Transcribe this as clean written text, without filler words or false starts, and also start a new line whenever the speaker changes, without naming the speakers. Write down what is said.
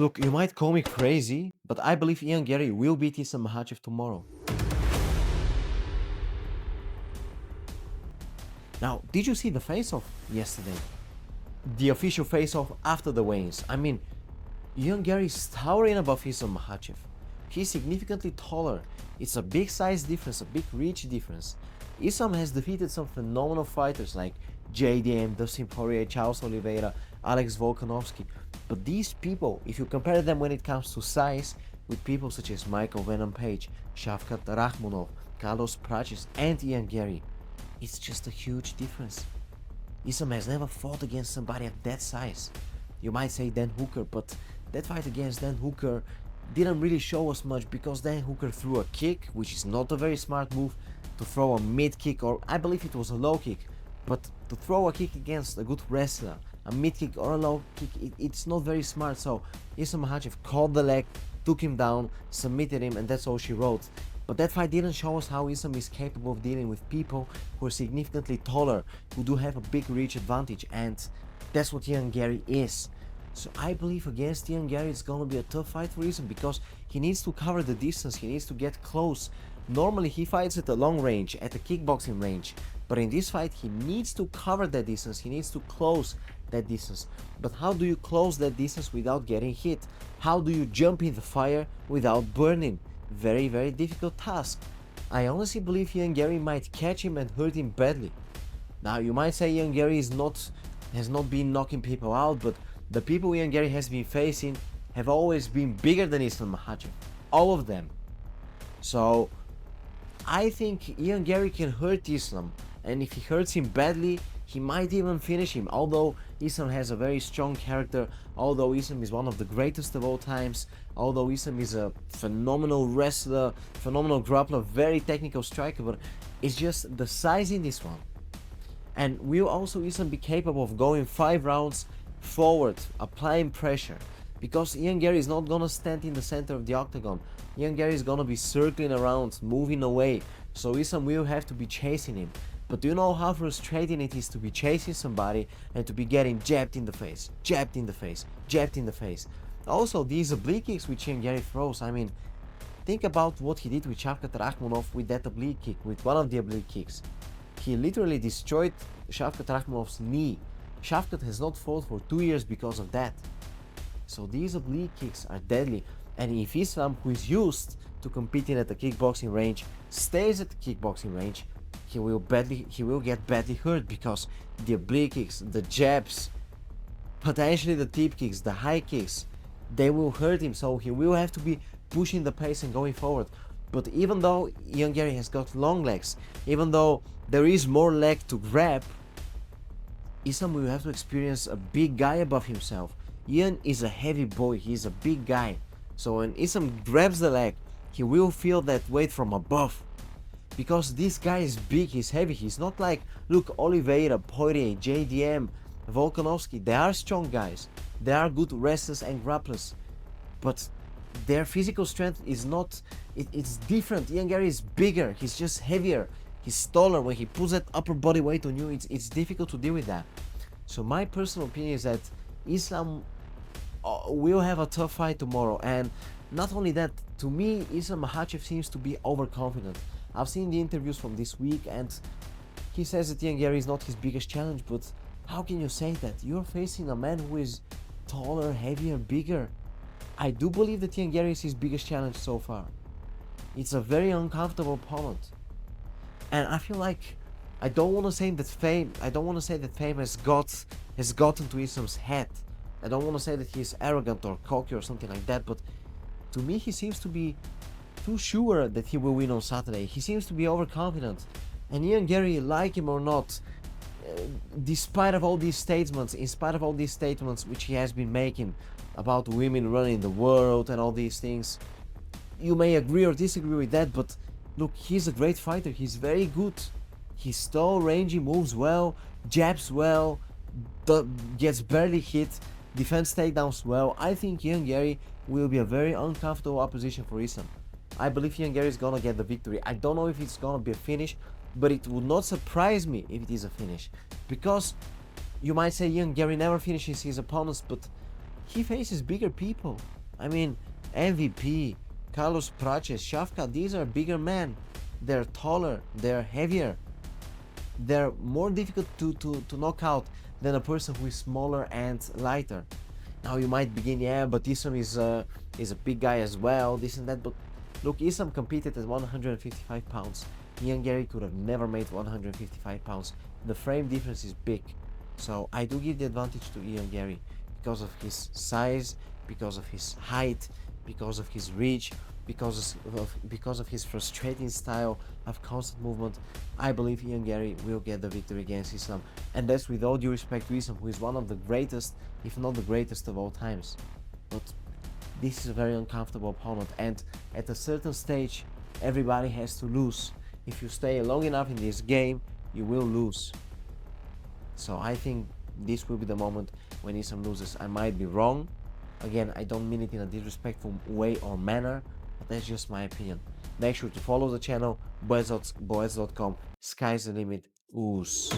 Look, you might call me crazy, but I believe Ian Garry will beat Islam Makhachev tomorrow. Now, did you see the face-off yesterday? The official face-off after the weigh-ins. I mean, Ian Garry is towering above Islam Makhachev. He's significantly taller. It's a big size difference, a big reach difference. Islam has defeated some phenomenal fighters like JDM, Dustin Poirier, Charles Oliveira, Alex Volkanovski. But these people, if you compare them when it comes to size, with people such as Michael Venom Page, Shavkat Rakhmonov, Carlos Praches, and Ian Garry, it's just a huge difference. Islam has never fought against somebody of that size. You might say Dan Hooker, but that fight against Dan Hooker didn't really show us much because Dan Hooker threw a kick, which is not a very smart move, to throw a mid kick, or I believe it was a low kick, but to throw a kick against a good wrestler, a mid kick or a low kick, it's not very smart. So Islam Makhachev caught the leg, took him down, submitted him, and that's all she wrote. But that fight didn't show us how Islam is capable of dealing with people who are significantly taller, who do have a big reach advantage, and that's what Ian Garry is. So I believe against Ian Garry it's gonna be a tough fight for Islam because he needs to cover the distance, he needs to get close. Normally he fights at a long range, at a kickboxing range, but in this fight he needs to cover that distance, he needs to close that distance. But how do you close that distance without getting hit? How do you jump in the fire without burning? Very, very difficult task. I honestly believe Ian Garry might catch him and hurt him badly. Now you might say Ian Garry has not been knocking people out, but the people Ian Garry has been facing have always been bigger than Islam Makhachev. All of them. So I think Ian Garry can hurt Islam, and if he hurts him badly, he might even finish him. Although Islam has a very strong character, although Islam is one of the greatest of all times, although Islam is a phenomenal wrestler, phenomenal grappler, very technical striker, but it's just the size in this one. And will also Islam be capable of going 5 rounds forward, applying pressure? Because Ian Garry is not gonna stand in the center of the octagon. Ian Garry is gonna be circling around, moving away. So Islam will have to be chasing him. But do you know how frustrating it is to be chasing somebody and to be getting jabbed in the face, jabbed in the face, jabbed in the face? Also, these oblique kicks which Ian Garry throws, I mean, think about what he did with Shavkat Rakhmonov with that oblique kick, with one of the oblique kicks. He literally destroyed Shavkat Rakhmonov's knee. Shavkat has not fought for 2 years because of that. So these oblique kicks are deadly, and if Islam, who is used to competing at the kickboxing range, stays at the kickboxing range, he will get badly hurt because the oblique kicks, the jabs, potentially the tip kicks, the high kicks, they will hurt him, so he will have to be pushing the pace and going forward. But even though Ian Garry has got long legs, even though there is more leg to grab, Islam will have to experience a big guy above himself. Ian is a heavy boy, he's a big guy. So when Islam grabs the leg, he will feel that weight from above. Because this guy is big, he's heavy, he's not like, look, Oliveira, Poirier, JDM, Volkanovski, they are strong guys. They are good wrestlers and grapplers. But their physical strength is not, it's different. Ian Garry is bigger, he's just heavier, he's taller. When he puts that upper body weight on you, it's difficult to deal with that. So my personal opinion is that Islam will have a tough fight tomorrow. And not only that, to me, Islam Makhachev seems to be overconfident. I've seen the interviews from this week and he says that Ian Garry is not his biggest challenge, but how can you say that? You're facing a man who is taller, heavier, bigger. I do believe that Ian Garry is his biggest challenge so far. It's a very uncomfortable opponent. And I feel like I don't want to say that fame has gotten to Islam's head. I don't want to say that he's arrogant or cocky or something like that, but to me he seems to be too sure that he will win on Saturday. He seems to be overconfident. And Ian Garry, like him or not, despite of all these statements, in spite of all these statements which he has been making about women running the world and all these things, you may agree or disagree with that, but look, he's a great fighter. He's very good. He's tall, rangy, moves well, jabs well, gets barely hit, defends takedowns well. I think Ian Garry will be a very uncomfortable opposition for Islam. I believe Ian Garry is gonna get the victory. I don't know if it's gonna be a finish, but it would not surprise me if it is a finish. Because you might say Ian Garry never finishes his opponents, but He faces bigger people. I mean, MVP, Carlos Praches, Shafka, these are bigger men. They're taller, they're heavier, they're more difficult to knock out than a person who is smaller and lighter. Now you might begin, yeah, but Islam is a big guy as well, this and that. But look, Islam competed at 155 pounds. Ian Garry could have never made 155 pounds. The frame difference is big. So I do give the advantage to Ian Garry because of his size, because of his height, because of his reach, because of his frustrating style of constant movement. I believe Ian Garry will get the victory against Islam, and that's with all due respect to Islam, who is one of the greatest, if not the greatest of all times. But this is a very uncomfortable opponent, and at a certain stage, everybody has to lose. If you stay long enough in this game, you will lose. So I think this will be the moment when Islam loses. I might be wrong. Again, I don't mean it in a disrespectful way or manner, but that's just my opinion. Make sure to follow the channel, Boec.com. Sky's the limit. Oos.